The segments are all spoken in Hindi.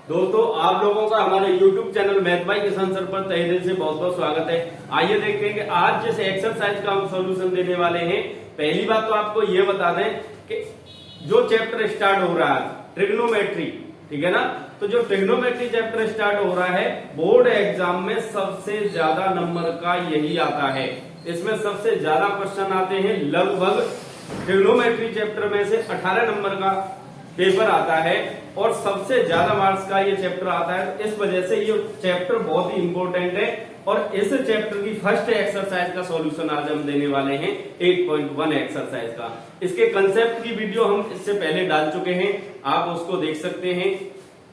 दोस्तों आप लोगों का हमारे YouTube चैनल मैथ बाय किसान सर पर तहे दिल से बहुत बहुत स्वागत है। आइए देखते हैं कि आज जैसे एक्सरसाइज का हम सॉल्यूशन देने वाले हैं। पहली बात तो आपको ये बता दें कि जो चैप्टर स्टार्ट हो रहा है ट्रिग्नोमेट्री, ठीक है ना, तो जो ट्रिग्नोमेट्री चैप्टर स्टार्ट हो रहा है बोर्ड एग्जाम में सबसे ज्यादा नंबर का यही आता है। इसमें सबसे ज्यादा क्वेश्चन आते हैं, लगभग ट्रिग्नोमेट्री चैप्टर में से 18 नंबर का पेपर आता है और सबसे ज्यादा मार्क्स का ये चैप्टर आता है। इस वजह से ये चैप्टर बहुत ही इंपॉर्टेंट है और इस चैप्टर की फर्स्ट एक्सरसाइज का सॉल्यूशन आज हम देने वाले हैं 8.1 एक्सरसाइज का। इसके कंसेप्ट की वीडियो हम इससे पहले डाल चुके हैं, आप उसको देख सकते हैं।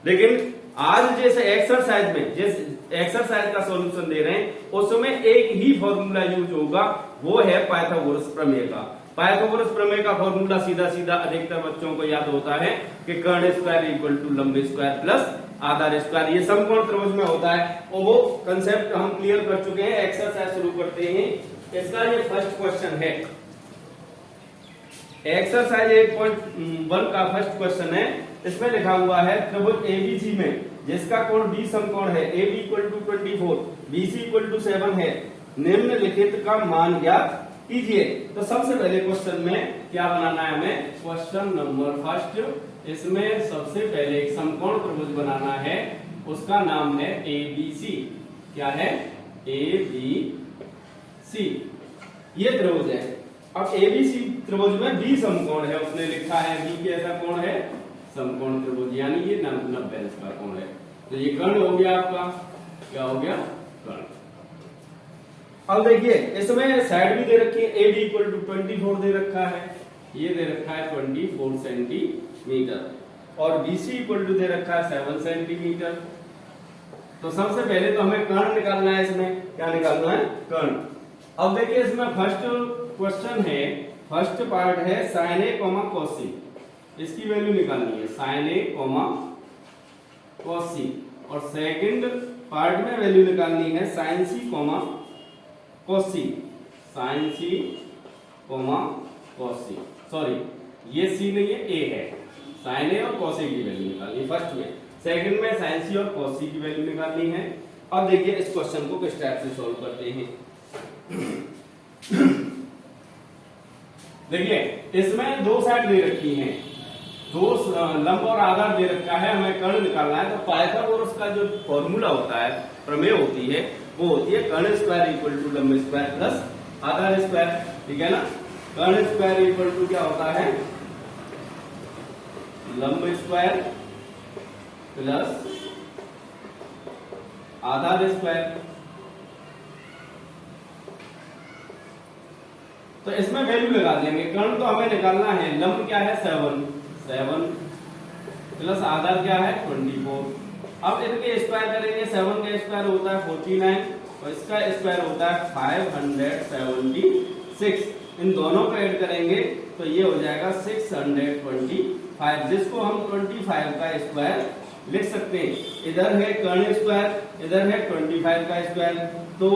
लेकिन आज जैसे एक्सरसाइज में जिस एक्सरसाइज का सॉल्यूशन दे रहे हैं उसमें एक ही फॉर्मूला यूज होगा, वो है पाइथागोरस प्रमेय का। पाइथागोरस प्रमेय का फॉर्मूला सीधा सीधा अधिकतर बच्चों को याद होता है कि कर्ण स्क्वायर इक्वल टू लंब स्क्वायर प्लस आधार स्क्वायर, ये समकोण त्रिभुज में होता है और वो कंसेप्ट हम क्लियर कर चुके हैं। एक्सरसाइज शुरू करते हैं। इसका ये फर्स्ट क्वेश्चन है, एक्सरसाइज 8.1 का फर्स्ट क्वेश्चन है। इसमें लिखा हुआ है त्रिभुज एबीसी में जिसका कोण बी समकोण है, A B equal to 24, BC equal to 7 है, निम्नलिखित का मान ज्ञात कीजिए। तो सबसे पहले क्वेश्चन में क्या बनाना है हमें, क्वेश्चन नंबर फर्स्ट। इसमें सबसे पहले एक समकोण त्रिभुज बनाना है, उसका नाम है एबीसी। क्या है, एबीसी, ये त्रिभुज है। अब एबीसी त्रिभुज में बी समकोण है, उसने लिखा है बी कैसा कोण है, समकोण त्रिभुज, यानी ये 90 अंश का कोण है। तो ये कर्ण हो गया आपका, क्या हो गया, कर्ण। अब देखिए इसमें साइड भी दे रखी है, ए बी इक्वल टू 24 दे रखा है, ये दे रखा है 24 सेंटीमीटर और बीसी इक्वल टू दे रखा है 7 सेंटीमीटर। तो सबसे पहले तो हमें कर्ण निकालना है। इसमें क्या निकालना है, कर्ण। अब देखिए इसमें फर्स्ट क्वेश्चन है, फर्स्ट पार्ट है साइन ए कॉमा कॉस सी, इसकी वैल्यू निकालनी है साइन ए कॉमा कॉस सी, और सेकंड पार्ट में वैल्यू निकालनी है साइन सी कॉमा कॉस सी, साइन सी कॉमा कॉस सी, सॉरी ये सी नहीं है, ए है। साइन ए और कॉस ए की वैल्यू निकालनी है फर्स्ट में, सेकंड में साइन सी और कॉस सी की वैल्यू निकालनी है। अब देखिए इस क्वेश्चन को किस टाइप से सॉल्व करते हैं। देखिए इसमें दो साइड दे रखी हैं, दो लंब और आधार दे रखा है, हमें कर्ण निकालना है। तो पाइथागोरस का जो फॉर्मूला होता है, प्रमेय होती है, वो होती है कर्ण स्क्वायर इक्वल टू लंब स्क्वायर प्लस आधार स्क्वायर, ठीक है ना। कर्ण स्क्वायर इक्वल टू क्या होता है, लंब स्क्वायर प्लस आधार स्क्वायर। तो इसमें वैल्यू लगा देंगे। कर्ण तो हमें निकालना है, लंब क्या है 7 प्लस आधार क्या है 24। अब इनके स्क्वायर करेंगे, 7 का स्क्वायर होता है 49 और इसका स्क्वायर होता है 576। इन दोनों को ऐड करेंगे तो ये हो जाएगा 625, जिसको हम 25 का स्क्वायर लिख सकते हैं। इधर है कर्ण स्क्वायर, इधर है 25 का स्क्वायर, तो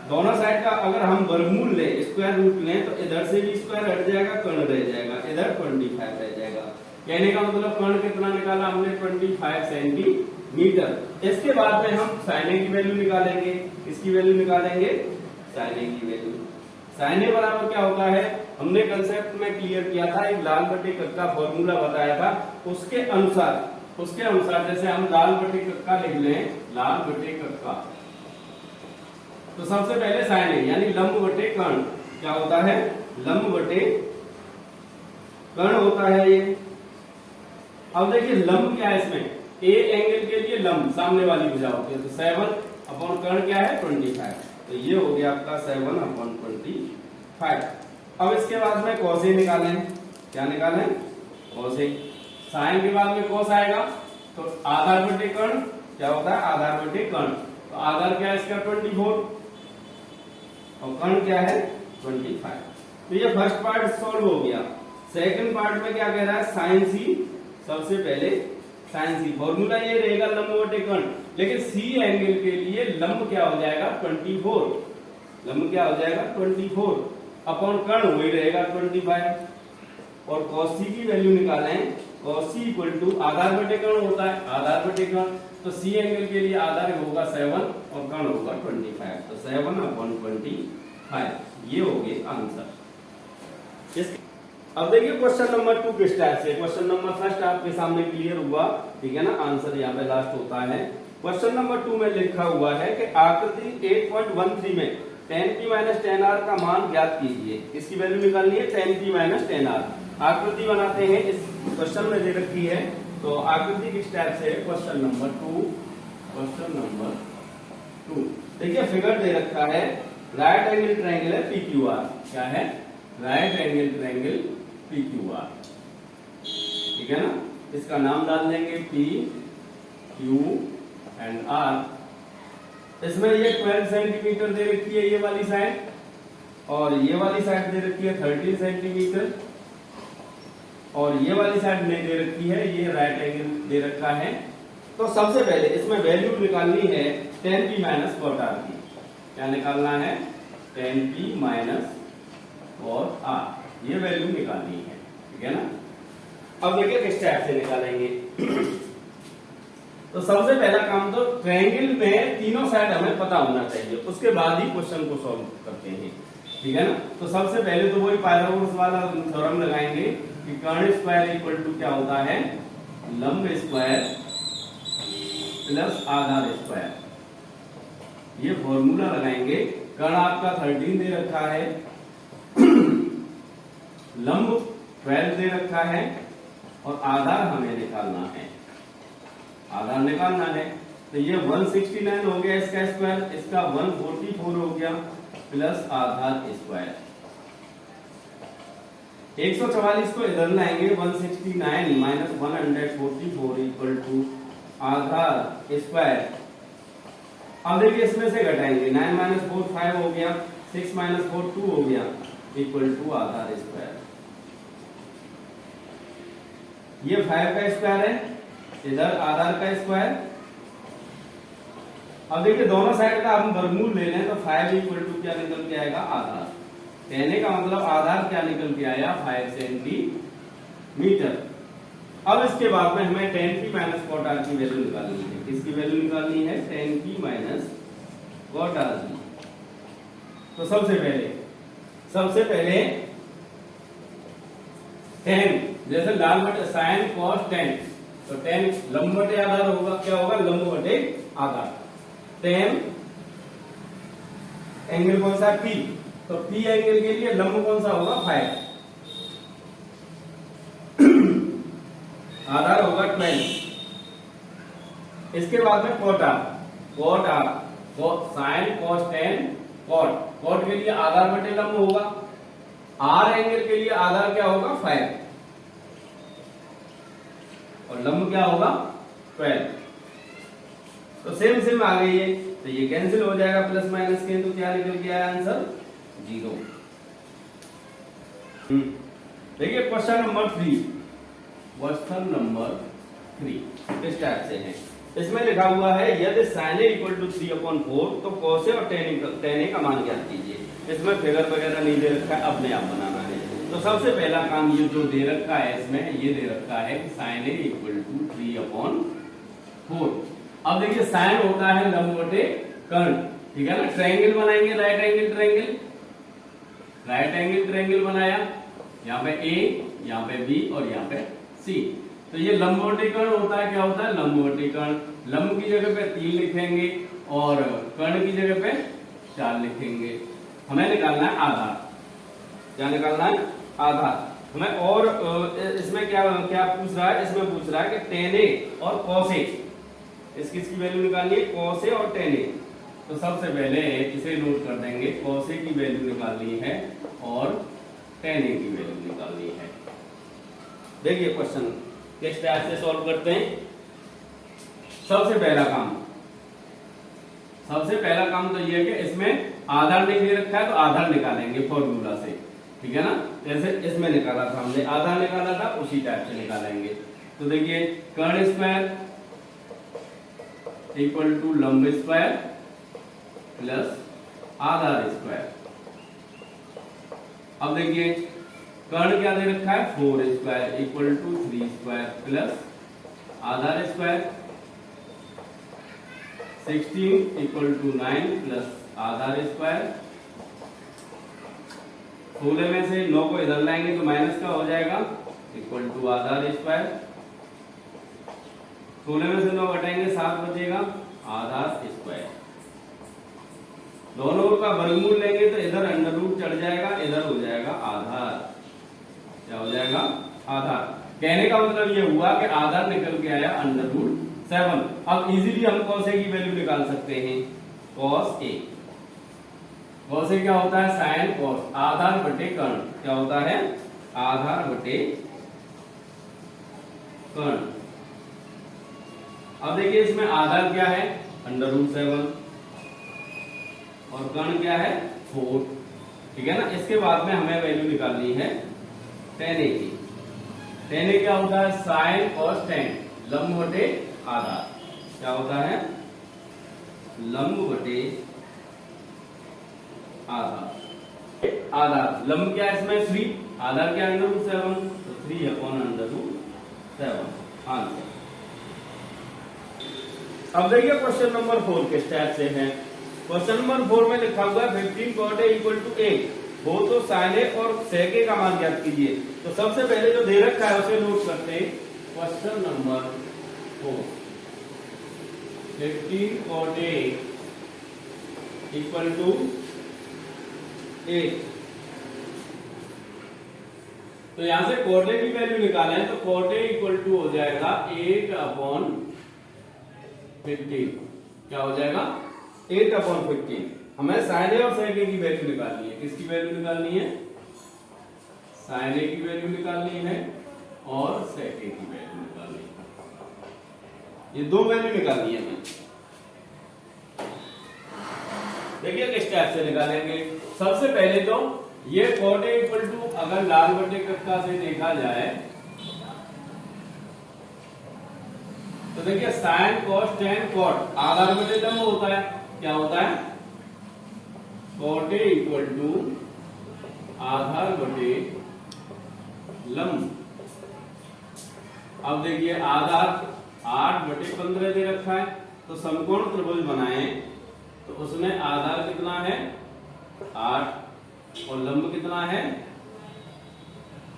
दोनों साइड का अगर हम वर्गमूल लें, स्क्वायर रूट लें, तो इधर से भी स्क्वायर हट जाएगा, कर्ण रह जाएगा, इधर 25 रह जाएगा। कहने का मतलब कर्ण कितना निकाला हमने, 25 सेंटीमीटर। इसके बाद में हम साइन ए की वैल्यू निकालेंगे, इसकी वैल्यू निकालेंगे, साइन ए की वैल्यू। साइन ए बराबर क्या होता है, हमने कंसेप्ट में क्लियर किया था, एक लाल बटे कक्का फॉर्मूला बताया था, उसके अनुसार जैसे हम लाल बटे कक्का लिख लें, लाल बटे कक्का, तो सबसे पहले साइन ए यानी लंब बटे कर्ण क्या होता है, लंब बटे कर्ण होता है ये। अब देखिए लंब क्या है, इसमें ए एंगल के लिए लंब सामने वाली भुजा होती है, तो 7 अपॉन कर्ण क्या है 25, तो ये हो गया आपका 7/25। अब इसके बाद में कॉस ए निकालें, क्या निकालें, कॉस ए। साइन के बाद में कॉस आएगा तो आधार बटे कर्ण क्या होता है, आधार बटे कर्ण, तो आधार क्या है इसका 24 और कर्ण क्या है 25। तो ये फर्स्ट पार्ट सॉल्व हो गया। सेकंड पार्ट में क्या कह रहा है, साइन सी, सबसे पहले साइन सी, फॉर्मूला ये रहेगा लंब बटे कर्ण, लेकिन सी एंगल के लिए लंब क्या हो जाएगा 24, लंब क्या हो जाएगा 24 अपॉन कर्ण वही रहेगा 25, और cos c की वैल्यू निकालें cos इक्वल टू आधार बटे कर्ण होता है, आधार बटे कर्ण, तो सी एंगल के लिए आधार होगा 7 और कर्ण होगा 25, तो 7/25 ये हो गया आंसर। अब देखिए क्वेश्चन नंबर 2 किस टाइप से, क्वेश्चन नंबर फर्स्ट आपके सामने क्लियर हुआ, ठीक है ना, आंसर यहाँ पे लास्ट होता है। क्वेश्चन नंबर 2 में लिखा हुआ है कि आकृति 8.13 में tan p minus tan r का मान ज्ञात कीजिए। इसकी वैल्यू निकालनी है tan p minus tan r। आकृति बनाते हैं, इस क्वेश्चन में दे रखी है, तो आकृति किस टाइप से है, क्वेश्चन नंबर 2 देखिए फिगर दे रखा है, राइट एंगल ट्रायंगल है PQR, क्या है, राइट एंगल ट्रायंगल PQR, ठीक है ना, इसका नाम डाल देंगे P Q एंड R। इसमें ये 12 सेंटीमीटर दे रखी है ये वाली साइड, और ये वाली साइड दे रखी है 13 सेंटीमीटर, और ये वाली साइड नहीं दे रखी है, ये राइट एंगल दे रखा है। तो सबसे पहले इसमें वैल्यू निकालनी है tan p minus cot r की। क्या निकालना है, tan p minus cot r, ये वैल्यू निकालनी है, ठीक है ना। अब देखिए किस टाइप से निकालेंगे। तो सबसे पहला काम तो ट्रायंगल में तीनों साइड हमें पता होना चाहिए, उसके बाद ही क्वेश्चन को सॉल्व करते हैं, ठीक है ना। तो सबसे पहले तो वही पाइथागोरस वाला थ्योरम लगाएंगे कि कर्ण स्क्वायर इक्वल टू क्या होता है, लंब स्क्वायर प्लस आधार स्क्वायर, ये फॉर्मूला लगाएंगे। कर्ण आपका 13 दे रखा है, लंब 12 दे रखा है, और आधार हमें निकालना है, आधार निकालना है। तो ये 169 हो गया इसका स्क्वायर, इसका 144 हो गया प्लस आधार स्क्वायर। 144 को इधर लाएंगे, 169 माइनस 144 इक्वल टू आधार स्क्वायर। अब देखिए इसमें से घटाएंगे, 9 माइनस 4 5 हो गया, 6 माइनस 4 2 हो गया इक्वल टू आधार स्क्वायर। ये 5 का स्क्वायर है, इधर आधार का स्क्वायर। अब देखिए दोनों साइड का हम वर्गमूल ले लें तो 5 इक्वल टू क्या निकल के आएगा, आधार। कहने का मतलब आधार क्या निकल के आया, 5 सेंटीमीटर। अब इसके बाद में हमें tan p minus cot r की वैल्यू निकालनी है। किसकी वैल्यू निकालनी है, tan p minus cot r की। तो सबसे पहले tan, जैसे लाल बटे साइन cos tan, तो tan लंब बटे आधार होगा, क्या होगा, लंब बटे आधार। tan एंगल कौन सा, P, तो P एंगल के लिए लंब कौन सा होगा, 5, आधार होगा 12। इसके बाद में cot r, sine cos tan cot के लिए आधार बटे लंब होगा, R एंगल के लिए आधार क्या होगा, 5, और लंब क्या होगा, 12। तो सेम आ गई है, तो ये कैंसिल हो जाएगा प्लस माइनस के, तो क्या निकल गया आंसर, 0। देखिए क्वेश्चन नंबर 3 किस टाइप से है, इसमें लिखा हुआ है यदि sin a इक्वल टू 3/4 तो cos a और tan a का मान ज्ञात कीजिए। इसमें फिगर वगैरह नहीं दे रखा है, अपने आप बनाना है। तो सबसे पहला काम ये जो दे रखा है, इसमें ये दे रखा है कि sin a इक्वल टू 3/4। अब देखिए साइन होता है लंब बटे कर्ण, ठीक है ना। ट्रायंगल बनाएंगे, राइट एंगल ट्रायंगल बनाया, यहाँ पे A, यहाँ पे B और यहाँ पे C। तो ये लंब बटे कर्ण होता है, क्या होता है, लंब बटे कर्ण। लंब की जगह पे 3 लिखेंगे और कर्ण की जगह पे 4 लिखेंगे। हमें निकालना है आधार। क्या निकालना है, आधार हमें। और इसमें क्या पूछ रहा है, इसमें पूछ रहा है कि tan a और cos a, किसकी वैल्यू निकालनी है, cos a और tan a। तो सबसे पहले इसे नोट कर देंगे, cos a की वैल्यू निकालनी है और tan a की वैल्यू निकालनी है। देखिए क्वेश्चन किस टाइप से सॉल्व करते हैं। सबसे पहला काम तो ये है कि इसमें आधार नहीं दे रखा है, तो आधार निकालेंगे फॉर्मूला से, ठीक है ना। जैसे इसमें निकाला था हमने, आधार निकाला था, उसी टाइप से निकालेंगे। तो देखिए कर्ण स्क्वायर इक्वल टू लंब स्क्वायर प्लस आधार स्क्वायर। अब देखिए कर्ण क्या दे रखा है 4 square equal to 3 square plus आधार स्क्वायर 16 इक्वल टू 9 प्लस आधार स्क्वायर। 16 में से 9 को इधर लाएंगे तो माइनस का हो जाएगा इक्वल टू आधार स्क्वायर। 16 में से 9 घटाएंगे 7 बचेगा आधार स्क्वायर। दोनों का वर्गमूल लेंगे तो इधर अंडर रूट चढ़ जाएगा, इधर हो जाएगा आधार। क्या हो जाएगा आधार। कहने का मतलब ये हुआ कि आधार निकल के आया अंडर रूट 7। अब इजीली हम cos A की वैल्यू निकाल सकते हैं। cos A क्या होता है साइन cos आधार बटे कर्ण। क्या होता है आधार बटे कर्ण। अब देखिए इसमें आधार क्या है अंडर रूट 7 और कर्ण क्या है 4। ठीक है ना। इसके बाद में हमें वैल्यू निकालनी है tan A की। tan A क्या होता है साइन cos tan लंब बटे आधार। क्या होता है लंब बटे आधार। आधार लंब क्या है इसमें 3, आधार क्या अंडर रूट 7 तो 3 अपॉन अंडर रूट 7 आंसर। अब देखिए क्वेश्चन नंबर 4 किस टाइप से है। क्वेश्चन नंबर 4 में लिखा हुआ है 15 cot A इक्वल टू 8 हो तो sin A और sec A का मान ज्ञात कीजिए। तो सबसे पहले जो दे रखा है उसे नोट करते हैं। Question number 4 15 cot A equal to 8। तो यहां से cot A की वैल्यू निकालें तो cot A इक्वल टू हो जाएगा 8 अपॉन 15। क्या हो जाएगा 8 अपॉन 15। हमें sin A और sec A की वैल्यू निकालनी है। किसकी वैल्यू निकालनी है sin A की वैल्यू निकालनी है और sec A की वैल्यू निकालनी है। ये दो वैल्यू निकालनी है हमें। देखिए किस टाइप से निकालेंगे। सबसे पहले तो ये cot A इक्वल टू अगर लाल बटे कक्का से देखा जाए तो देखिए साइन cos tan cot आधार बटे लंब होता है। क्या होता है cot A इक्वल टू आधार बटे लंब। अब देखिए आधार 8 बटे 15 दे रखा है तो समकोण त्रिभुज बनाए तो उसमें आधार कितना है 8 और लंब कितना है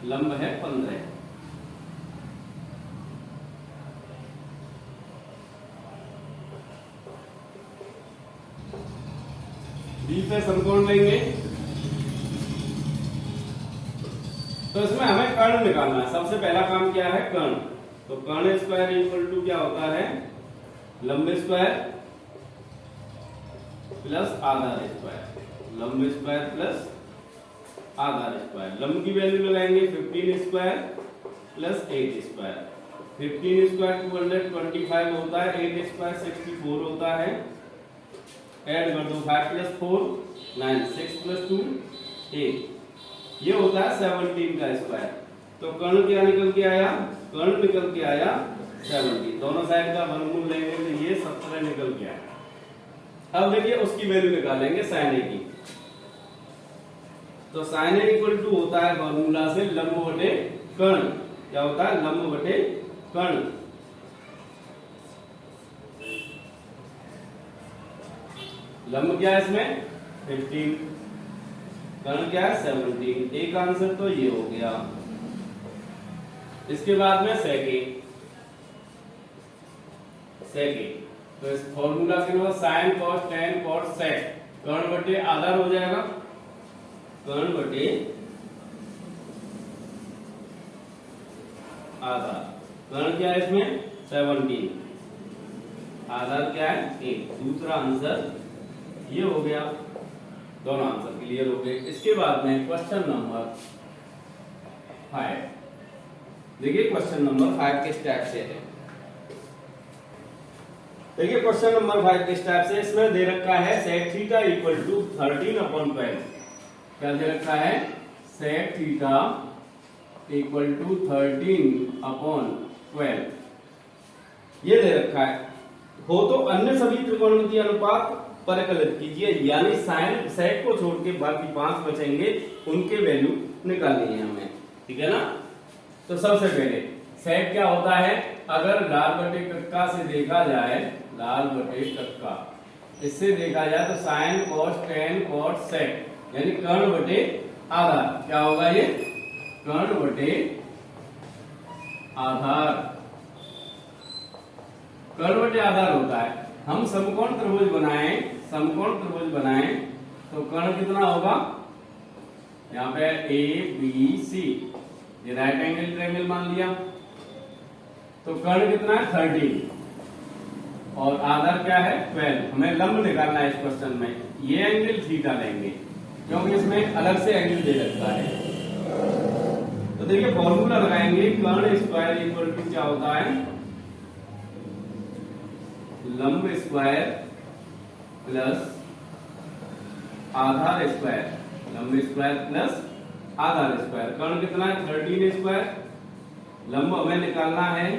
लंब है 15। बी पे समकोण लेंगे तो इसमें हमें कर्ण निकालना है। सबसे पहला काम क्या है कर्ण। तो कर्ण स्क्वायर इक्वल टू क्या होता है लंब स्क्वायर प्लस आधार स्क्वायर। लंब स्क्वायर प्लस आधार स्क्वायर। लंब की वैल्यू लगाएंगे 15 स्क्वायर प्लस 8 स्क्वायर। 15 स्क्वायर 225 होता है, 8 स्क्वायर 64 होता है। ऐड कर दो 5 प्लस 4 9 6 प्लस 2 8 ये होता है 17 का स्क्वायर। तो कर्ण क्या निकल के आया कर्ण निकल के आया 70। दोनों साइड का वर्गमूल लेंगे तो ये 17 निकल के आया। अब देखिए उसकी वैल्यू निकालेंगे sin A की। तो sin A इक्वल टू होता है फॉर्मूला से लंब बटे कर्ण। क्या होता है लंब बटे कर्ण। लंब क्या है इसमें 15 कर्ण क्या है 17। एक आंसर तो ये हो गया। इसके बाद में sec A तो इस फॉर्मूला के बाद sin cos tan cot sec कर्ण बटे आधार हो जाएगा। कर्ण बटे आधार। कर्ण क्या है इसमें 17 आधार क्या है 8। दूसरा आंसर ये हो गया। दोनों आंसर क्लियर हो गए। इसके बाद में क्वेश्चन नंबर 5। देखिए क्वेश्चन नंबर 5 किस टाइप से है। देखिए क्वेश्चन नंबर 5 किस टाइप से। इसमें दे रखा है sec थीटा इक्वल टू 13/12। क्या दे रखा है sec थीटा इक्वल टू 13/12 ये दे रखा है। हो तो अन्य सभी त्रिकोणमितीय अनुपात परिकलित कीजिए, यानी साइन सेक को छोड़ के बाकी 5 बचेंगे उनके वैल्यू निकालनी है हमें। ठीक है ना। तो सबसे पहले सेक क्या होता है, अगर लाल बटे कक्का से देखा जाए, लाल बटे कक्का इससे देखा जाए तो sine cos tan cot sec, यानी कर्ण बटे आधार। क्या होगा ये, कर्ण बटे आधार, कर्ण बटे आधार होता है। हम समकोण त्रिभुज बनाएं, समकोण त्रिभुज बनाएं तो कर्ण कितना होगा, यहाँ पे ए बी सी, ये राइट एंगल ट्रायंगल मान लिया, तो कर्ण कितना है 13 और आधार क्या है 12। हमें लंब निकालना है इस क्वेश्चन में, ये एंगल थीटा लेंगे क्योंकि इसमें एक अलग से एंगल दे रखा है। तो देखिए फॉर्मूला लगाएंगे, कर्ण स्क्वायर इक्वल टू क्या होता है, लंब स्क्वायर प्लस आधार स्क्वायर, लंब स्क्वायर प्लस आधार स्क्वायर। कर्ण कितना है 13 स्क्वायर, लंब हमें निकालना है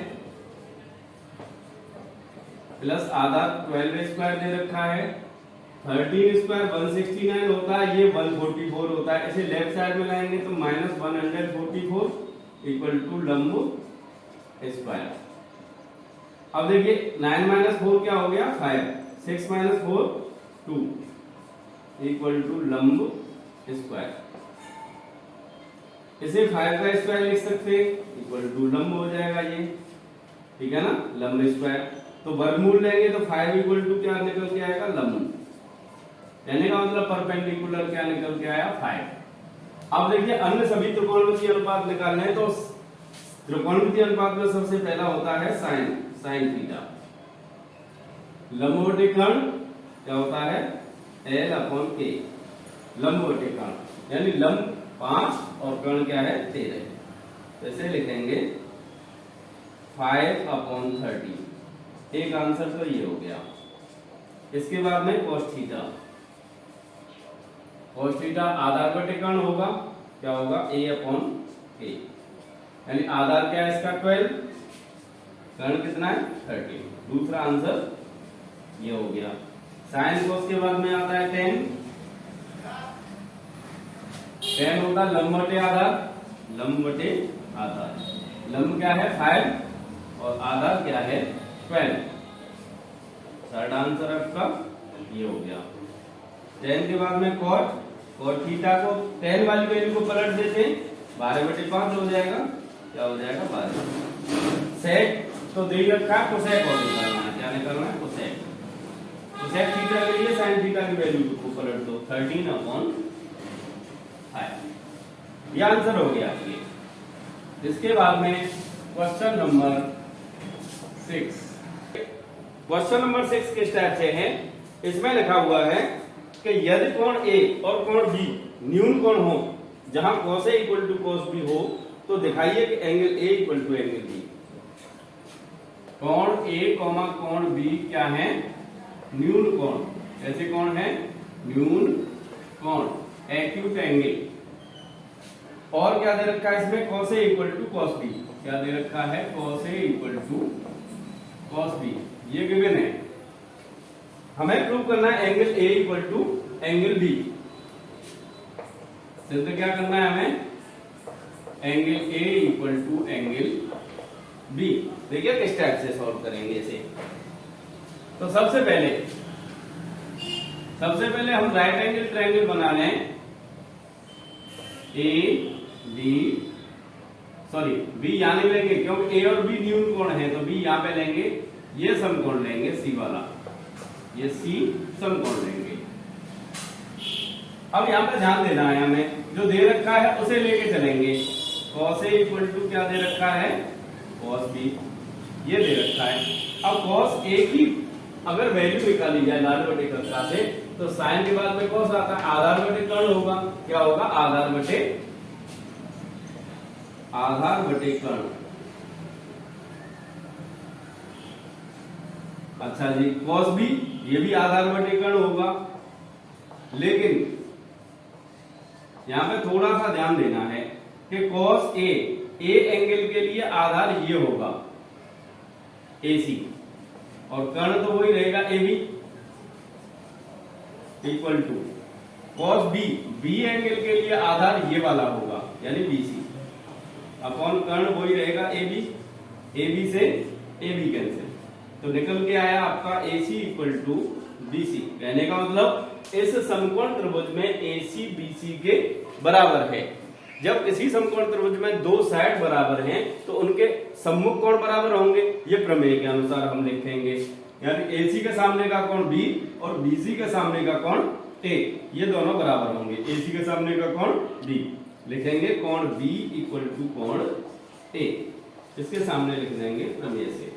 प्लस आधार 12 स्क्वायर दे रखा है। 13 स्क्वायर 169 होता है, ये 144 होता है। इसे लेफ्ट साइड में लाएंगे तो -144 इक्वल टू लंब स्क्वायर। अब देखिए 9 - 4 क्या हो गया 5, 6 - 4 2 इक्वल टू लंब स्क्वायर। इसे 5 का स्क्वायर लिख सकते हैं, इक्वल टू लंब हो जाएगा ये, ठीक है ना, लंब स्क्वायर। तो वर्गमूल लेंगे तो 5 इक्वल टू क्या निकल के आएगा, लंब, यानी का मतलब परपेंडिकुलर क्या निकल के आया 5। अब देखिए अन्य सभी त्रिकोणमितीय अनुपात निकालने हैं, तो त्रिकोणमितीय अनुपात में सबसे पहला होता है साइन, साइन थीटा। लंब बटे कर्ण क्या होता है L/K, लंब बटे कर्ण, यानी लंब 5 और कर्ण क्या है 13। तो इसे लिखेंगे 5/30। एक आंसर तो ये हो गया। इसके बाद में cos थीटा, cos थीटा आधार बटे कर्ण होगा, क्या होगा A/K, यानी आधार क्या है इसका 12, कर्ण कितना है 13। दूसरा आंसर ये हो गया। साइन कोस के बाद में आता है 10, 10 होता है लंब बटे आधार, लंब बटे आधार, लंब क्या है 5 और आधार क्या है 12। थर्ड आंसर आपका ये हो गया। 10 के बाद में कॉट, कॉट थीटा को 10 वाली वैल्यू को पलट देते हैं, 12/5 हो जाएगा, क्या हो जाएगा 12। सेक तो दे रखा है, कोसेक और निकालना है, क्या निकालना है कोसेक। कोसेक थीटा के लिए साइन थीटा की वैल्यू को पलट दो, 13/5, ये आंसर हो गया ये। इसके बाद में क्वेश्चन नंबर 6, क्वेश्चन नंबर 6 किस टाइप से है, इसमें लिखा हुआ है कि यदि कोण A और कोण B न्यून कोण हो, जहां cos A equal to cos B हो, तो दिखाइए कि angle A equal to angle B। कोण A कॉमा कोण B क्या है, न्यून कोण। ऐसे कोण है न्यून कोण, एक्यूट एंगल। और क्या दे रखा है इसमें, cos A equal to cos B, क्या दे रखा है cos A equal to cos B, ये गिवन है। हमें प्रूव करना है angle A equal to angle B। सिद्ध क्या करना है हमें, angle A equal to angle B। देखिए किस टाइप से सॉल्व करेंगे इसे। तो सबसे पहले हम राइट एंगल ट्रायंगल बना लें, B यहां नहीं लेंगे क्योंकि A और B न्यून कोण है, तो B यहां पे लेंगे, ये समकोण लेंगे C वाला, ये C समकोण लेंगे। अब यहां पे ध्यान देना है, हमें जो दे रखा है उसे लेके चलेंगे। cos A इक्वल टू क्या दे रखा है cos B, ये दे रखा है। अब cos A की अगर वैल्यू निकाली जाए लाल बटे कक्का से, तो साइन के बाद में cos आता है, आधार बटे कर्ण होगा, क्या होगा आधार बटे कर्ण। अच्छा जी, cos B ये भी आधार बटे कर्ण होगा, लेकिन यहां पे थोड़ा सा ध्यान देना है कि cos A एंगल के लिए आधार ये होगा AC, और कर्ण तो वही रहेगा AB equal to cos B angle के लिए आधार ये वाला होगा, यानी BC। अपॉन कर्ण वही रहेगा ए बी, ए बी से ए बी कैंसिल, तो निकल के आया आपका AC इक्वल टू BC। कहने का मतलब इस समकोण त्रिभुज में AC BC के बराबर है। जब इसी समकोण त्रिभुज में दो साइड बराबर हैं तो उनके सम्मुख कोण बराबर होंगे, ये प्रमेय के अनुसार हम लिखेंगे। यानी AC के सामने का कोण B और BC के सामने का कोण A, ये दोनों बराबर होंगे। AC के सामने का कोण B, लिखेंगे कोण B इक्वल टू कोण A, इसके सामने लिख देंगे प्रमेय से,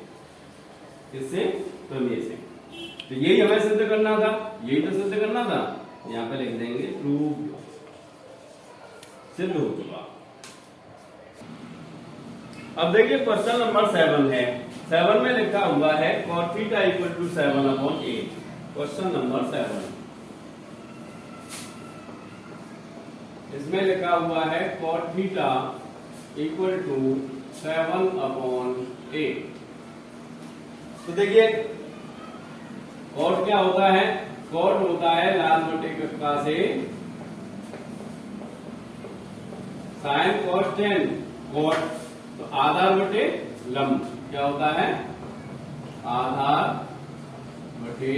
इससे प्रमेय से। तो यही हमें सिद्ध करना था, यही तो सिद्ध करना था, यहाँ पे लिख देंगे प्रूव्ड, सिद्ध हो चुका। अब देखिए क्वेश्चन नंबर 7 है। 7 में लिखा हुआ है cot theta equal to 7/8। Question number 7, इसमें लिखा हुआ है cot थीटा इक्वल टू 7/8। तो देखिए cot क्या होता है, cot होता है लाल बटे कक्का से साइन cos tan, cot तो आधार बटे लंब, क्या होता है आधार बटे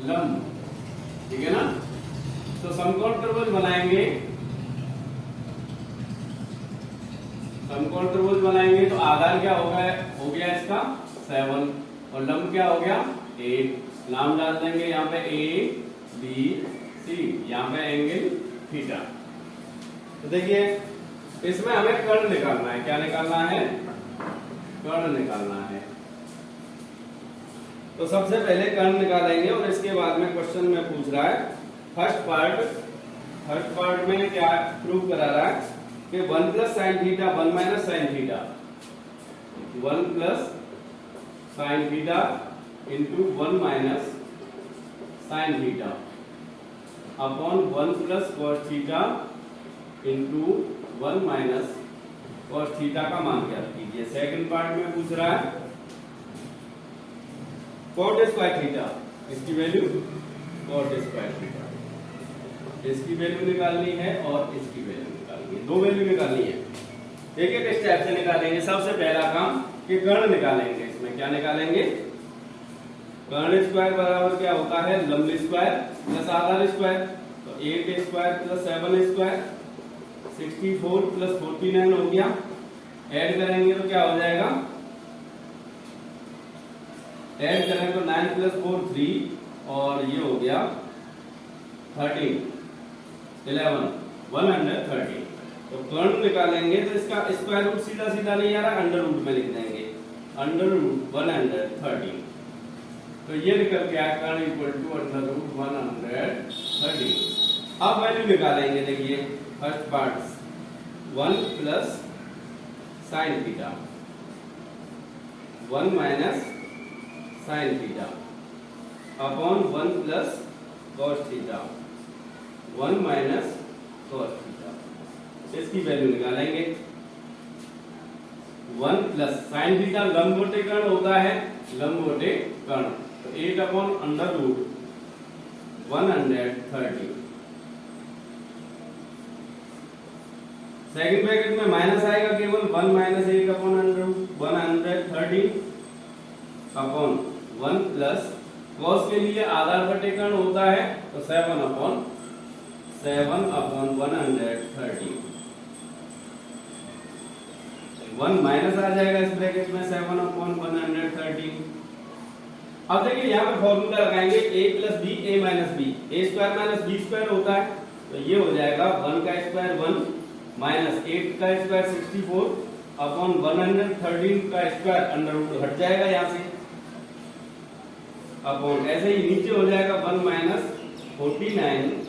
लंब, ठीक है ना। तो समकोण त्रिभुज बनाएंगे, समकोण त्रिभुज बनाएंगे तो आधार क्या होगा, हो गया इसका 7 और लंब क्या हो गया 8। नाम डाल देंगे यहाँ पे ABC, यहाँ पे एंगल थीटा। तो देखिए इसमें हमें कर्ण निकालना है, क्या निकालना है, कर्ण निकालना है। तो सबसे पहले कर्ण निकालेंगे और इसके बाद में क्वेश्चन में पूछ रहा है फर्स्ट पार्ट में क्या प्रूव करा रहा है कि 1 plus sine theta 1 minus sine theta, 1 plus sine theta into 1 minus sine theta upon 1 plus cos theta into 1 minus cos theta का मान ज्ञात कीजिए। सेकंड पार्ट में पूछ रहा है कॉट स्क्वायर थीटा, इसकी वैल्यू कॉट स्क्वायर थीटा, इसकी वैल्यू निकालनी है और इसकी वैल्यू निकालनी है, दो वैल्यू निकालनी है। एक एक स्टेप से निकालेंगे। सबसे पहला काम कि कर्ण निकालेंगे। इसमें क्या निकालेंगे, कर्ण स्क्वायर बराबर क्या होता है लंब स्क्वायर प्लस आधार स्क्वायर, तो 8 स्क्वायर प्लस 7 स्क्वायर 64 प्लस 49 हो गया। ऐड करेंगे तो क्या हो जाएगा, ऐड करेंगे तो 9 प्लस 4 3 और ये हो गया 13 11 113। तो कर्ण निकालेंगे तो इसका स्क्वायर रूट सीधा सीधा नहीं आ रहा, अंडर रूट में लिख देंगे, अंडर रूट 113। तो ये निकल के आया कर्ण इक्वल टू अंडर रूट 113। अब वैल्यू निकालेंगे। देखिए first part 1 plus sine theta 1 minus sine theta upon 1 plus cos theta 1 minus cos theta, इसकी वैल्यू निकालेंगे। 1 प्लस साइन थीटा लंब बटे कर्ण होता है, लंब बटे कर्ण, तो 8 upon under root 130। Second bracket में माइनस आएगा केवल 1 minus 8 upon under root 130 upon 1 plus cos के लिए आधार बटे कर्ण होता है तो 7 अपॉन 130। 1 माइनस आ जाएगा इस ब्रैकेट में 7 अपॉन 130। अब देखिए यहाँ पे फॉर्मूला लगाएंगे a plus B a minus B, a square minus B square होता है, तो ये हो जाएगा 1 का स्क्वायर 1 माइनस 8 का स्क्वायर 64 अपॉन 113 का स्क्वायर अंडर रूट हट जाएगा यहाँ से अपॉन, ऐसे ही नीचे हो जाएगा 1 माइनस 49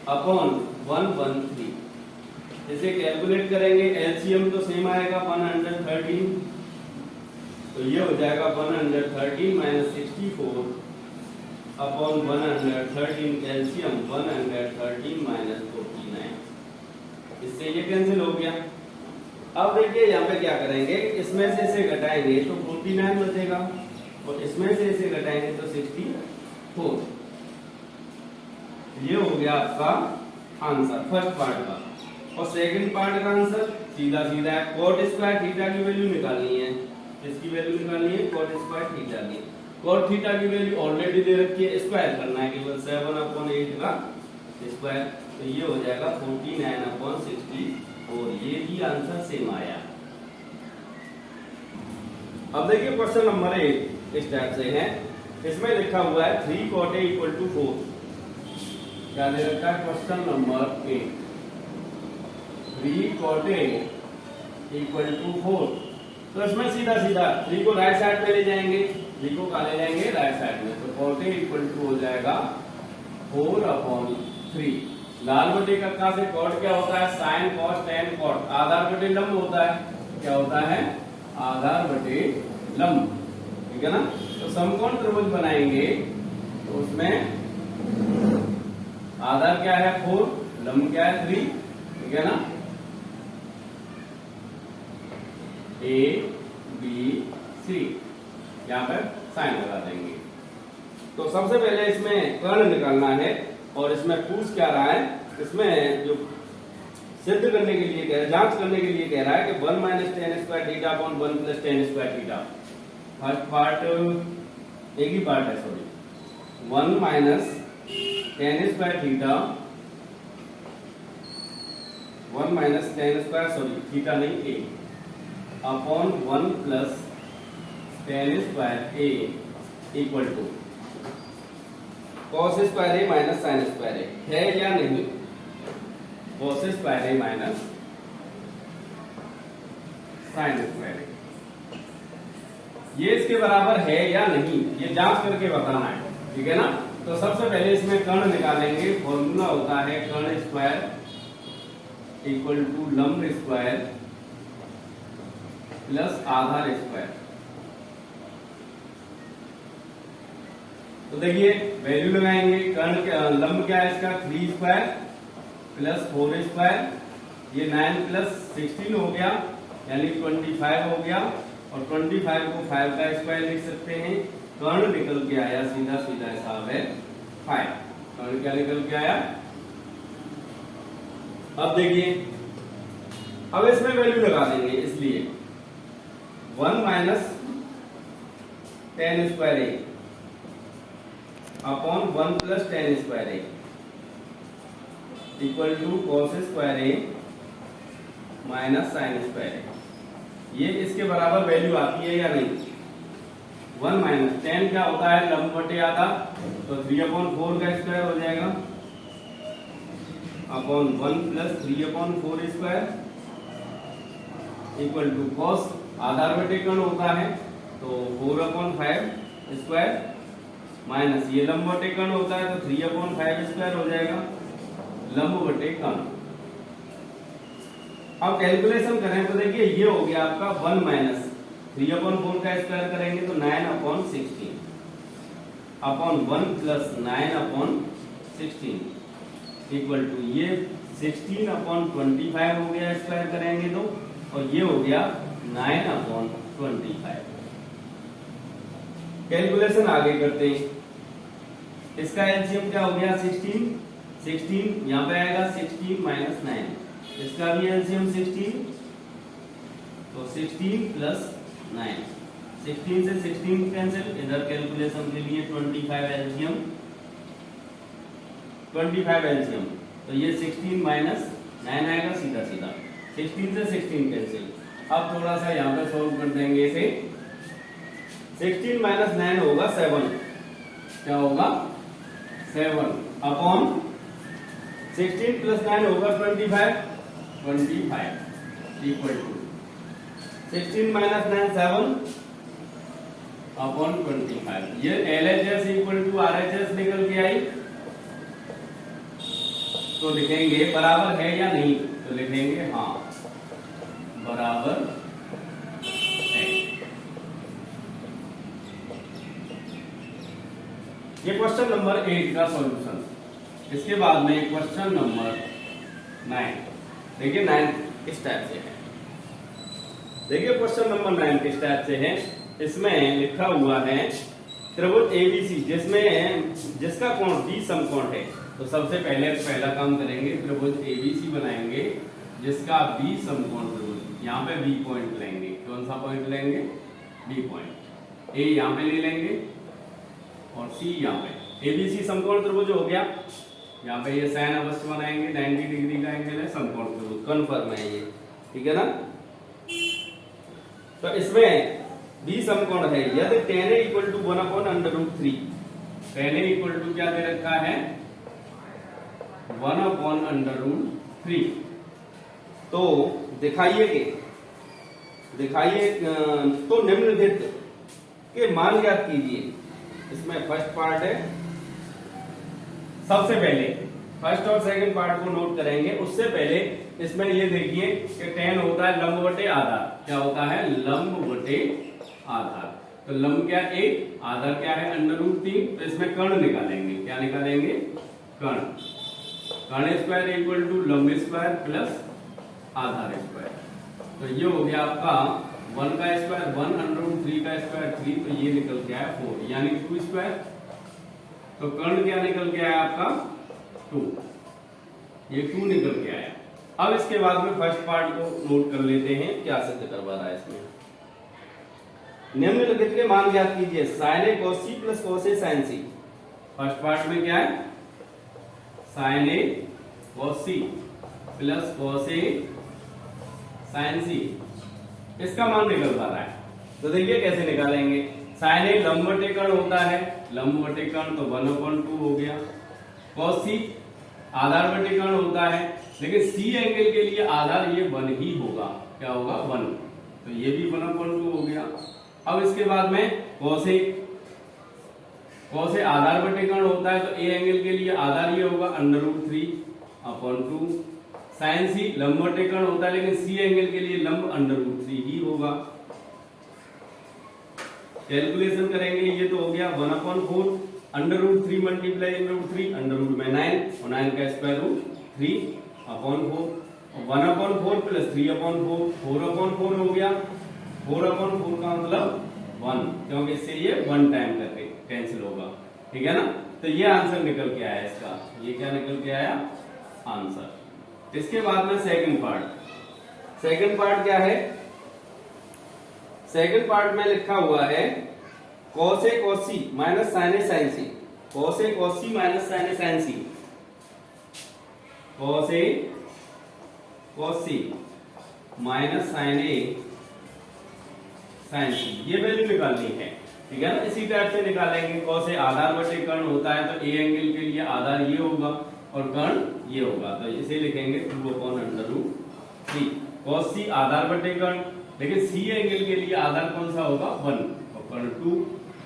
अपॉन 113। इसे कैलकुलेट करेंगे, एलसीएम तो सेम आएगा 113, तो ये हो जाएगा 113 माइनस 64 अपॉन 113, एलसीएम 113 माइनस 49, इससे ये कैंसिल हो गया। अब देखिए यहाँ पे क्या करेंगे, इसमें से इसे घटाएंगे तो 49 बचेगा और इसमें से इसे घटाएंगे तो 64। ये हो गया आपका आंसर फर्स्ट पार्ट का। और सेकंड पार्ट का आंसर सीधा सीधा है, cot स्क्वायर थीटा की वैल्यू निकालनी है। इसकी वैल्यू निकालनी है cot स्क्वायर थीटा की। cot थीटा की वैल्यू ऑलरेडी दे रखी है, स्क्वायर करना है केवल 7/8 का स्क्वायर, तो ये हो जाएगा 49/60 और ये भी आंसर सेम आया। अब देखिए क्वेश्चन नंबर 8 इस टाइप से है, इसमें लिखा हुआ है 3 cot A = 4। क्या दे रखा है क्वेश्चन नंबर 8, 3 cot A = 4। तो इसमें सीधा सीधा 3 को राइट साइड पे ले जाएंगे, 3 को कहा ले जाएंगे राइट साइड में, तो cot A = हो जाएगा 4/3। लाल बटे कक्का से cot क्या होता है, sin cos tan cot, आधार बटे लंब होता है। क्या होता है, आधार बटे लंब, ठीक है ना। तो समकोण त्रिभुज बनाएंगे तो उसमें आधार क्या है 4, लंब क्या है 3, ठीक है ना। A B C यहाँ पर साइन लगा देंगे। तो सबसे पहले इसमें कर्ण निकालना है और इसमें पूछ क्या रहा है, इसमें जो सिद्ध करने के लिए कह रहा है, जांच करने के लिए कह रहा है कि 1 - tan square theta upon 1 + tan square theta. First part एक ही पार्ट है, sorry, 1 - tan square theta, 1 - tan square, sorry theta नहीं A, upon 1 + tan square A equal to cos square A minus sin square A है या नहीं। cos square A minus sin square A ये इसके बराबर है या नहीं, ये जांच करके बताना है, ठीक है ना। तो सबसे पहले इसमें कर्ण निकालेंगे। फॉर्मूला होता है कर्ण स्क्वायर इक्वल टू लंब स्क्वायर प्लस आधार स्क्वायर। तो देखिए वैल्यू लगाएंगे, कर्ण लंब क्या है इसका 3 स्क्वायर प्लस 4 स्क्वायर, ये 9 + 16 हो गया यानी 25 हो गया, और 25 को 5 का स्क्वायर लिख सकते हैं। कर्ण निकल के आया, सीधा सीधा हिसाब है 5। कर्ण क्या निकल के आया। अब देखिए, अब इसमें वैल्यू लगा देंगे, इसलिए 1 - tan square A upon 1 + tan square A equal to cos square A minus sin square A। ये इसके बराबर वैल्यू आती है या नहीं। 1 - tan क्या होता है, लंब बटे आधा, तो 3/4 का स्क्वायर हो जाएगा upon 1 + 3/4 square equal to cos आधार बटे कर्ण होता है तो 4/5 स्क्वायर माइनस ये लंब बटे कर्ण होता है तो 3/5 स्क्वायर हो जाएगा लंब बटे कर्ण। अब कैलकुलेशन करें तो देखिए ये हो गया आपका 1 - 3/4 का स्क्वायर करेंगे तो 9/16 अपॉन 1 + 9/16 इक्वल टू ये 16/25 हो गया स्क्वायर करेंगे तो, और ये हो गया 9/25। कैलकुलेशन आगे करते हैं। इसका एलसीएम क्या हो गया 16 यहाँ पे आएगा 16 - 9, इसका भी एलसीएम 16, तो 16 + 9, 16 से 16 कैंसिल, इधर कैलकुलेशन के लिए 25 एलसीएम, 25 एलसीएम, तो ये 16 - 9 आएगा सीधा सीधा, 16 से 16 कैंसिल। अब थोड़ा सा यहाँ पे सॉल्व कर देंगे इसे। 16 - 9 होगा 7, क्या होगा 7 अपॉन 16 + 9 होगा 25 इक्वल टू 16 - 9 7 अपॉन 25। ये LHS इक्वल टू RHS निकल के आई, तो लिखेंगे बराबर है या नहीं, तो लिखेंगे हाँ बराबर है। ये क्वेश्चन नंबर 8 का सॉल्यूशन। इसके बाद में क्वेश्चन नंबर 9, देखिए 9 किस टाइप से है। देखिए क्वेश्चन नंबर 9 किस टाइप से है। इसमें लिखा हुआ है त्रिभुज ABC जिसका कोण D समकोण है। तो सबसे पहले पहला काम करेंगे, त्रिभुज ABC बनाएंगे जिसका बी समकोण त्रिभुज, यहाँ पे बी पॉइंट लेंगे, कौन सा पॉइंट लेंगे, बी पॉइंट, ए यहाँ पे ले लेंगे और सी यहाँ पे, एबीसी समकोण त्रिभुज हो गया। यहाँ पे ये साइन अवश्य बनाएंगे, 90 डिग्री का एंगल है, समकोण त्रिभुज कन्फर्म है ये, ठीक है ना। तो इसमें बी समकोण है यदि tan a equal to 1/√3, tan a equal to क्या दे रखा है, 1/√3। तो दिखाइए तो निम्नलिखित के मान ज्ञात कीजिए। इसमें फर्स्ट पार्ट है, सबसे पहले फर्स्ट और सेकंड पार्ट को नोट करेंगे, उससे पहले इसमें ये देखिए कि tan होता है लंब बटे आधार, क्या होता है, लंब बटे आधार। तो लंब क्या एक, आधार क्या है √3। तो इसमें कर्ण निकालेंगे, क्या निकालेंगे, कर्ण स्क्वायर इक्वल टू लंब स्क्वायर प्लस आधार स्क्वायर। तो ये हो गया आपका 1 का स्क्वायर 1, √3 का स्क्वायर 3, तो ये निकल के आया 4, यानी 2 स्क्वायर। तो कर्ण क्या निकल के आया आपका 2, ये 2 निकल के आया। अब इसके बाद में फर्स्ट पार्ट को नोट कर लेते हैं, क्या सिद्ध करवा रहा है इसमें। निम्नलिखित के मान ज्ञात कीजिए, sin a cos c plus cos a sin c। First part में क्या है, sin a cos c plus cos a sin c, इसका मान निकल पा रहा है। तो देखिए कैसे निकालेंगे, sin a लंब बटे कर्ण होता है, लंब बटे कर्ण तो 1/2 हो गया। cos c आधार बटे कर्ण होता है, लेकिन c एंगल के लिए आधार ये 1 ही होगा, क्या होगा 1, तो ये भी 1/2 हो गया। अब इसके बाद में cos a आधार बटे कर्ण होता है, तो a एंगल के लिए आधार ये होगा √3/2। sin c लंब बटे कर्ण होता है, लेकिन c एंगल के लिए लंब √3 ही होगा। कैलकुलेशन करेंगे, ये तो हो गया 1/4, √3 मल्टीप्लाई √3, √9 और 9 का स्क्वायर रूट 3/4, 1/4 प्लस 3/4, 4/4 हो गया। 4/4 का मतलब 1, क्योंकि इससे ये 1 टाइम करके कैंसिल होगा, ठीक है ना। तो ये आंसर निकल के आया इसका, ये क्या निकल के आया आंसर। इसके बाद में सेकंड पार्ट क्या है, सेकंड पार्ट में लिखा हुआ है cos a cos c minus sin a sin c, cos a cos c minus sin a sin c, cos a cos c minus sin a sin c, ये वैल्यू निकालनी है, ठीक है ना। इसी टाइप से निकालेंगे, cos a आधार बटे कर्ण होता है, तो a एंगल के लिए आधार ये होगा और कर्ण ये होगा, तो इसे लिखेंगे 2/√3। cos c आधार बटे कर्ण, लेकिन c एंगल के लिए आधार कौन सा होगा 1 और कर्ण 2,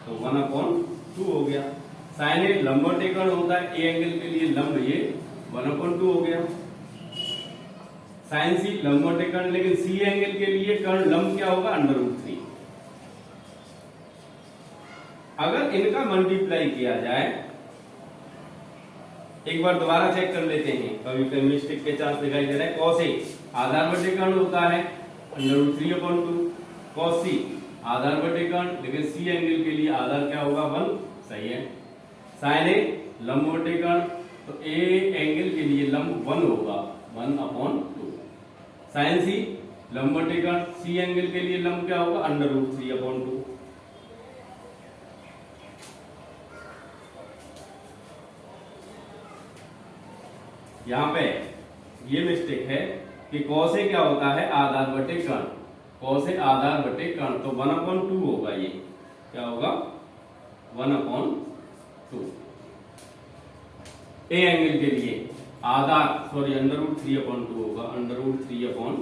तो 1/2 हो गया। sin a लंब बटे कर्ण होता है, a एंगल के लिए लंब ये 1/2 हो गया। sin c लंब बटे कर्ण, लेकिन c एंगल के लिए कर्ण लंब क्या होगा √3। अगर इनका मल्टीप्लाई किया जाए, एक बार दोबारा चेक कर लेते हैं, कभी कभी मिस्टेक के चांस दिखाई दे रहे हैं। cos a आधार बटे कर्ण होता है √3/2, cos c आधार बटे कर्ण, लेकिन c एंगल के लिए आधार क्या होगा 1, सही है। sin a लंब बटे कर्ण, तो a एंगल के लिए लंब 1 होगा 1/2। sin c लंब बटे कर्ण, c एंगल के लिए लंब क्या होगा √3/2। यहाँ पे ये मिस्टेक है कि cos a क्या होता है आधार बटे कर्ण, cos a आधार बटे कर्ण, तो 1/2 होगा, ये क्या होगा 1/2। a एंगल के लिए आधार सॉरी √3/2 होगा, √3/2।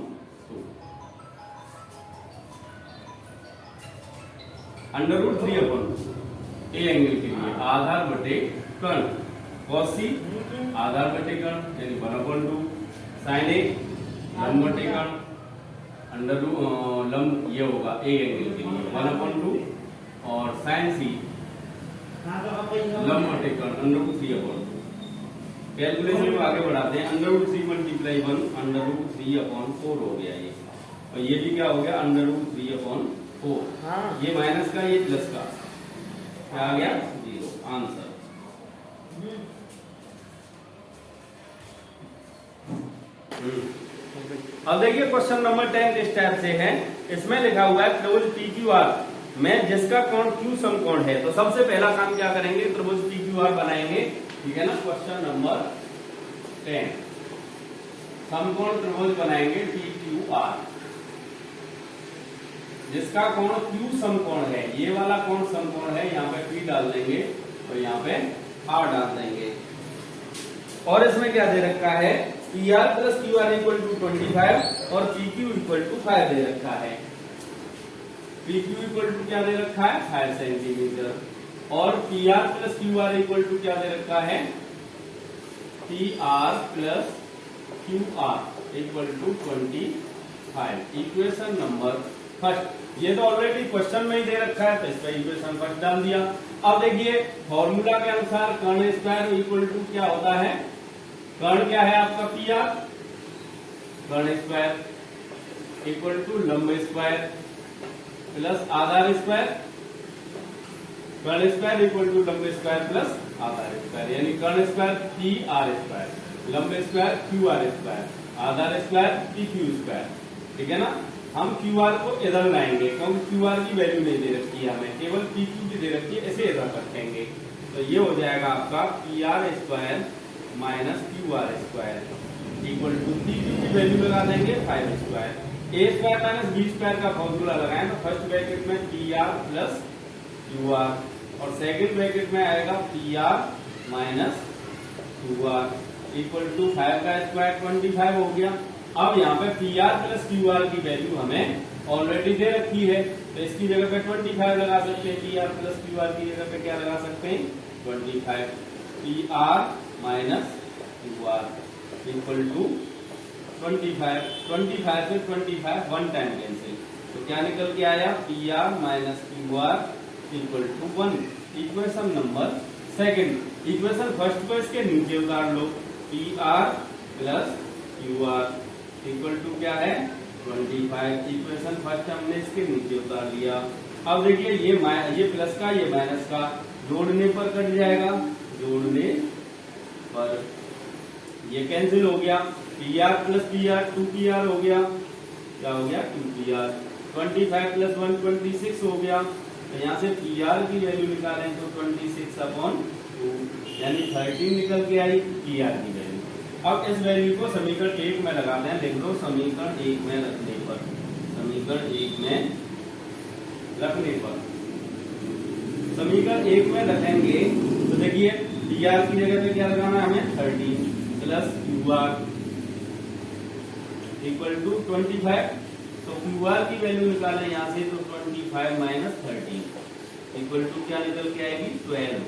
√3/2 a एंगल के लिए आधार बटे कर्ण, cos c आधार बटे कर्ण यानी 1/2, sin a लंब बटे कर्ण, लंब ये होगा a एंगल के लिए 1/2 और sin c लंब बटे कर्ण √3/2। कैलकुलेशन को आगे बढ़ाते हैं, √3 मल्टीप्लाई 1 √3/4 हो गया ये, और ये भी क्या हो गया √3/4। ये माइनस का ये प्लस का क्या आ गया 0, आंसर। अब देखिए क्वेश्चन नंबर 10 इस टाइप से है, इसमें लिखा हुआ है त्रिभुज PQR में जिसका कोण Q समकोण है। तो सबसे पहला काम क्या करेंगे, त्रिभुज PQR बनाएंगे, ठीक है ना। क्वेश्चन नंबर 10 समकोण त्रिभुज बनाएंगे PQR जिसका कोण Q समकोण है, ये वाला कोण समकोण है, यहाँ पे P डाल देंगे और यहाँ पे R डाल देंगे। और इसमें क्या दे रखा है, PR plus QR equal to 25 और PQ इक्वल टू 5 दे रखा है। PQ इक्वल टू क्या दे रखा है, 5 सेंटीमीटर, और PR plus QR equal to क्या दे रखा है, PR plus QR equal to 25। Equation number first, ये तो ऑलरेडी क्वेश्चन में ही दे रखा है, तो इसका इक्वेशन फर्स्ट डाल दिया। अब देखिए फॉर्मूला के अनुसार कर्ण स्क्वायर इक्वल टू क्या होता है, कर्ण क्या है आपका PR, कर्ण स्क्वायर इक्वल टू लंब स्क्वायर प्लस आधार स्क्वायर, कर्ण स्क्वायर इक्वल टू लंब स्क्वायर प्लस आधार स्क्वायर, यानी कर्ण स्क्वायर PR स्क्वायर, लंब स्क्वायर QR स्क्वायर, आधार स्क्वायर PQ स्क्वायर, ठीक है ना। हम QR को इधर लाएंगे क्योंकि QR की वैल्यू नहीं दे रखी है हमें, केवल PQ की दे रखी है, इसे इधर रखेंगे। तो ये हो जाएगा आपका PR square minus QR square equal to PQ की वैल्यू लगा देंगे 5 square. A square minus B square का फॉर्मूला लगाएं तो फर्स्ट ब्रैकेट में PR प्लस QR और सेकंड ब्रैकेट में आएगा PR minus QR equal to 5 का स्क्वायर 25 हो गया। अब यहाँ पे PR प्लस QR की वैल्यू हमें ऑलरेडी दे रखी है, तो इसकी जगह पे 25 लगा सकते हैं, PR प्लस QR की जगह पे क्या लगा सकते हैं 25, PR minus QR equal to 25, 25 से 25 वन टाइम कैंसिल, तो क्या निकल के आया, PR minus QR equal to 1। Equation number second, equation first को इसके नीचे उतार लो, PR plus QR equal to क्या है 25। इक्वेशन फर्स्ट हमने इसके नीचे उतार लिया। अब देखिए ये प्लस का ये माइनस का जोड़ने पर कट जाएगा, जोड़ने पर ये कैंसिल हो गया, PR प्लस PR 2PR हो गया, क्या हो गया 2PR, 25 प्लस 1 26 हो गया। तो यहाँ से PR की वैल्यू निकालें तो 26/2 यानी 13 निकल के आई PR की वैल्यू। अब इस वैल्यू को समीकरण 1 में लगाते हैं, लिख लो समीकरण 1 में रखने पर, समीकरण 1 में रखने पर, समीकरण 1 में रखेंगे तो देखिए PR की जगह पे क्या लगाना है हमें 13 प्लस QR इक्वल टू 25, तो QR की वैल्यू निकालें यहाँ से तो 25 माइनस 13 इक्वल टू क्या निकल के आएगी 12,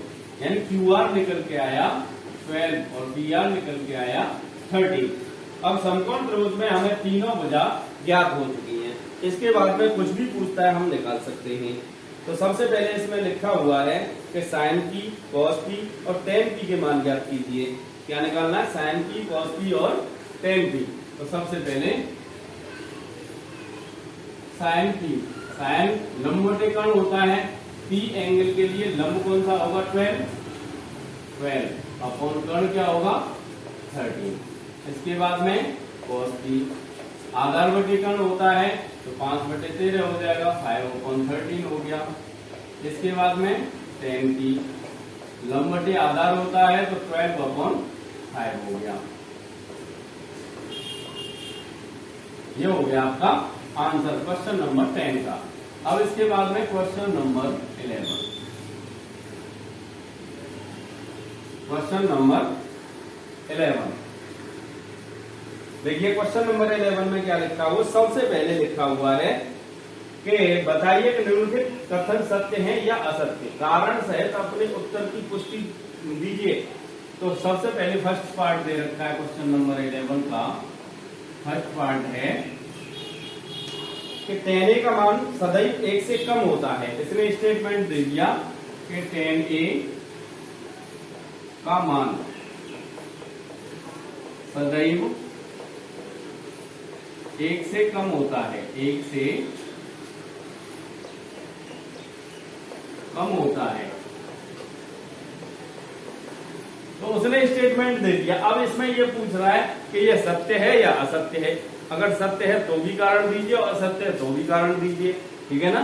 यानी QR निकल के आया 12 और PR निकल के आया 13। अब समकोण त्रिभुज में हमें तीनों भुजा ज्ञात हो चुकी हैं, इसके बाद में कुछ भी पूछता है हम निकाल सकते हैं। तो सबसे पहले इसमें लिखा हुआ है कि sin p, cos p और tan p के मान ज्ञात कीजिए। क्या निकालना है, sin p, cos p और tan p। तो सबसे पहले sin p, sin लंबवत कोण होता है, p एंगल के लिए लंब कौन सा होगा 12 अपॉन कर्ण क्या होगा 13। इसके बाद में cos p आधार बटे कर्ण होता है तो 5/13 हो जाएगा, 5/13 हो गया। इसके बाद में tan p लंब बटे आधार होता है तो 12/5 हो गया। ये हो गया आपका आंसर क्वेश्चन नंबर 10 का। अब इसके बाद में क्वेश्चन नंबर 11, क्वेश्चन नंबर 11 देखिए क्वेश्चन नंबर 11 में क्या लिखा हुआ, सबसे पहले लिखा हुआ है कि बताइए कि निम्नलिखित कथन सत्य है या असत्य, कारण सहित अपने उत्तर की पुष्टि दीजिए। तो सबसे पहले फर्स्ट पार्ट दे रखा है क्वेश्चन नंबर 11 का, फर्स्ट पार्ट है कि tan a का मान सदैव 1 से कम होता है। इसने स्टेटमेंट दे दिया कि tan a का मान सदैव 1 से कम होता है, 1 से कम होता है। तो उसने स्टेटमेंट दे दिया। अब इसमें ये पूछ रहा है कि यह सत्य है या असत्य है। अगर सत्य है तो भी कारण दीजिए और असत्य है तो भी कारण दीजिए, ठीक है ना।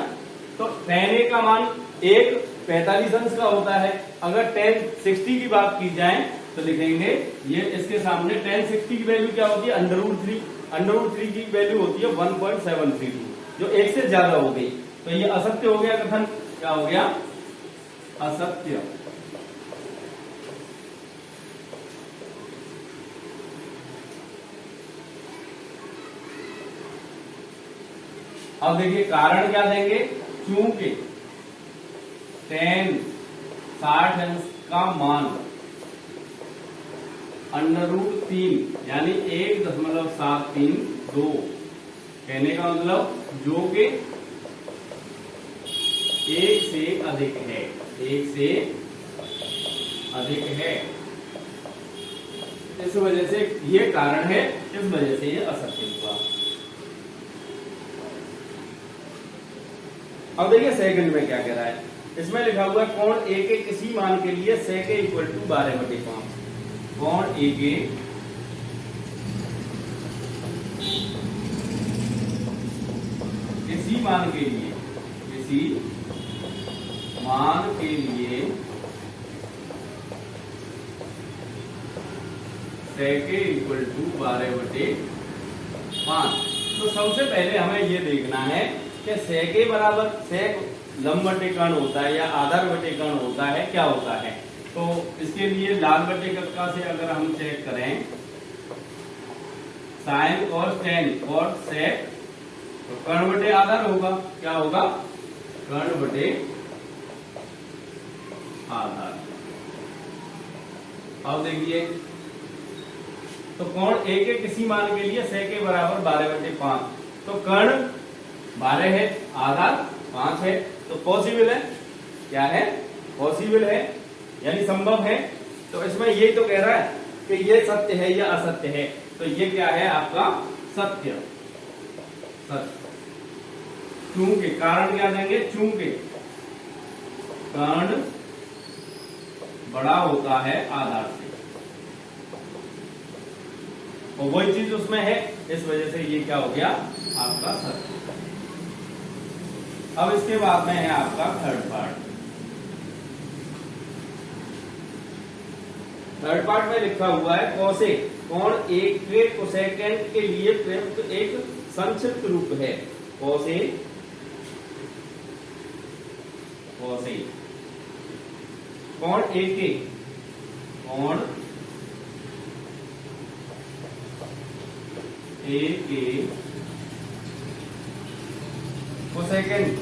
तो tan a का मान एक 45 अंश का होता है। अगर tan 60 की बात की जाए तो लिखेंगे ये इसके सामने tan 60 की वैल्यू क्या होती है, √3 की वैल्यू होती है 1.732, जो एक से ज्यादा हो गई। तो ये असत्य हो गया कथन, क्या हो गया, असत्य। अब देखिए कारण क्या देंगे, चूंकि tan 60 अंश का मान √3 यानी 1.732, कहने का मतलब जो कि 1 से अधिक है, 1 से अधिक है, इस वजह से ये कारण है, इस वजह से ये असत्य हुआ। अब देखिए सेकंड में क्या कह रहा है, इसमें लिखा हुआ है कोण ए के किसी मान के लिए sec a = 12/5। कोण ए के किसी मान के लिए, किसी मान के लिए sec a = 12/5। तो सबसे पहले हमें ये देखना है कि sec a बराबर sec लंब बटे कर्ण होता है या आधार बटे कर्ण होता है, क्या होता है। तो इसके लिए लाल बटे कक्का से अगर हम चेक करें sin और tan और sec, तो कर्ण बटे आधार होगा, क्या होगा, कर्ण बटे आधार। अब देखिए तो कोण ए के किसी मान के लिए sec a बराबर 12/5, तो कर्ण 12 है, आधार 5 है, तो पॉसिबल है, क्या है, पॉसिबल है यानी संभव है। तो इसमें ये तो कह रहा है कि ये सत्य है या असत्य है, तो ये क्या है आपका सत्य, सत्य। चूंकि कारण क्या देंगे, चूंकि कर्ण बड़ा होता है आधार से, और वही चीज उसमें है, इस वजह से ये क्या हो गया आपका सत्य। अब इसके बाद में है आपका थर्ड पार्ट। थर्ड पार्ट में लिखा हुआ है कोसेक, कोण ए के कोसेकेंट के लिए प्रयुक्त एक संक्षिप्त रूप है। कोसेक, कोसेक कोण ए के, कोण ए के कोसेकेंट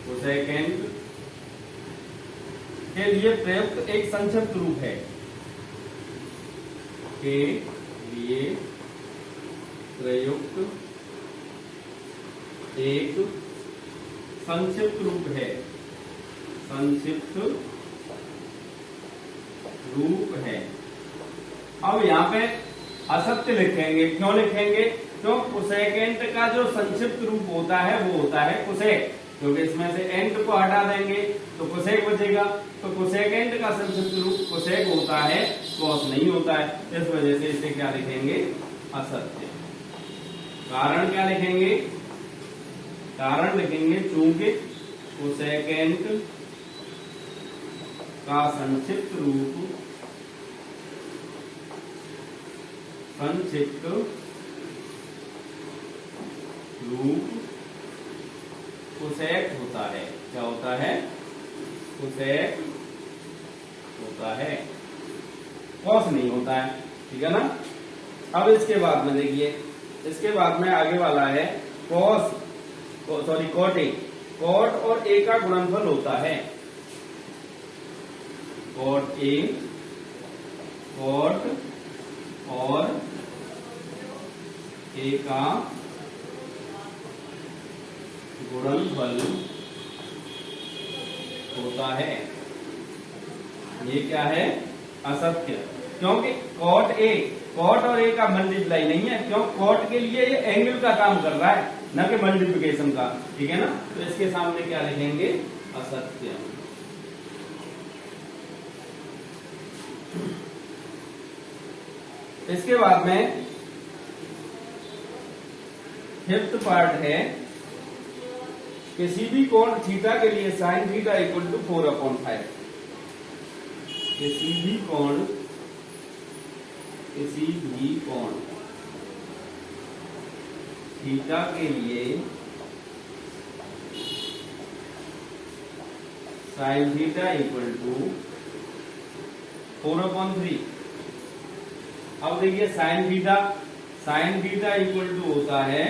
कोसेकेंट के लिए प्रयुक्त एक संक्षिप्त रूप है, के लिए प्रयुक्त एक संक्षिप्त रूप है, संक्षिप्त रूप है। अब यहाँ पे असत्य लिखेंगे, क्यों लिखेंगे, क्यों कोसेकेंट का जो संक्षिप्त रूप होता है वो होता है कोसेक, क्योंकि इसमें से एंट को हटा देंगे तो कोसेक बचेगा। तो कोसेकेंट का संक्षिप्त रूप कोसेक होता है, कॉस नहीं होता है, इस वजह से इसे क्या लिखेंगे, असत्य। कारण क्या लिखेंगे, कारण लिखेंगे चूंकि कोसेकेंट का संक्षिप्त रूप, संक्षिप्त रूप कोसेक होता है, क्या होता है, कोसेक होता है, कॉस नहीं होता है, ठीक है ना। अब इसके बाद में देखिए, इसके बाद में आगे वाला है cos, sorry cot A, cot और ए का गुणनफल होता है, कॉट ए, कॉट और ए का गुणनफल होता है, ये क्या है, असत्य। क्योंकि कॉट ए, कॉट और ए का मल्टीप्लाई नहीं है, क्यों, कॉट के लिए ये एंगल का काम कर रहा है, न कि मल्टीप्लिकेशन का, ठीक है ना। तो इसके सामने क्या लिखेंगे, असत्य। इसके बाद में फिफ्थ पार्ट है, किसी भी कोण थीटा के लिए साइन थीटा इक्वल टू 4/5। किसी भी कोण थीटा के लिए साइन थीटा इक्वल टू 4/3। अब देखिए साइन थीटा इक्वल टू होता है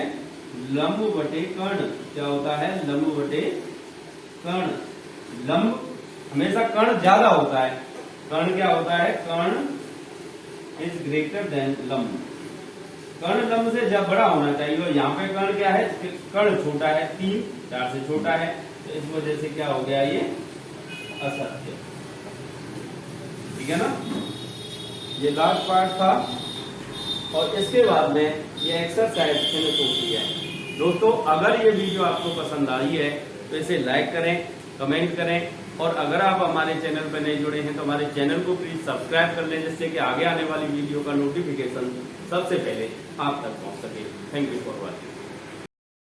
लंब बटे कर्ण। क्या होता है? लंब बटे कर्ण। लंब हमेशा कर्ण ज्यादा होता है। कर्ण क्या होता है? कर्ण इज ग्रेटर देन लंब। कर्ण लंब से जब बड़ा होना चाहिए, और यहाँ पे कर्ण क्या है? कर्ण छोटा है, 3 4 से छोटा है, तो इस वजह से क्या हो गया? ये असत्य। ठीक है ना? ये लास्ट पार्ट था, और इसके बाद में ये एक्सरसाइज फिनिश होती है। दोस्तों, अगर ये वीडियो आपको पसंद आई है तो इसे लाइक करें, कमेंट करें, और अगर आप हमारे चैनल पर नहीं जुड़े हैं तो हमारे चैनल को प्लीज सब्सक्राइब कर लें, जिससे कि आगे आने वाली वीडियो का नोटिफिकेशन सबसे पहले आप तक पहुंच सके। Thank you for watching.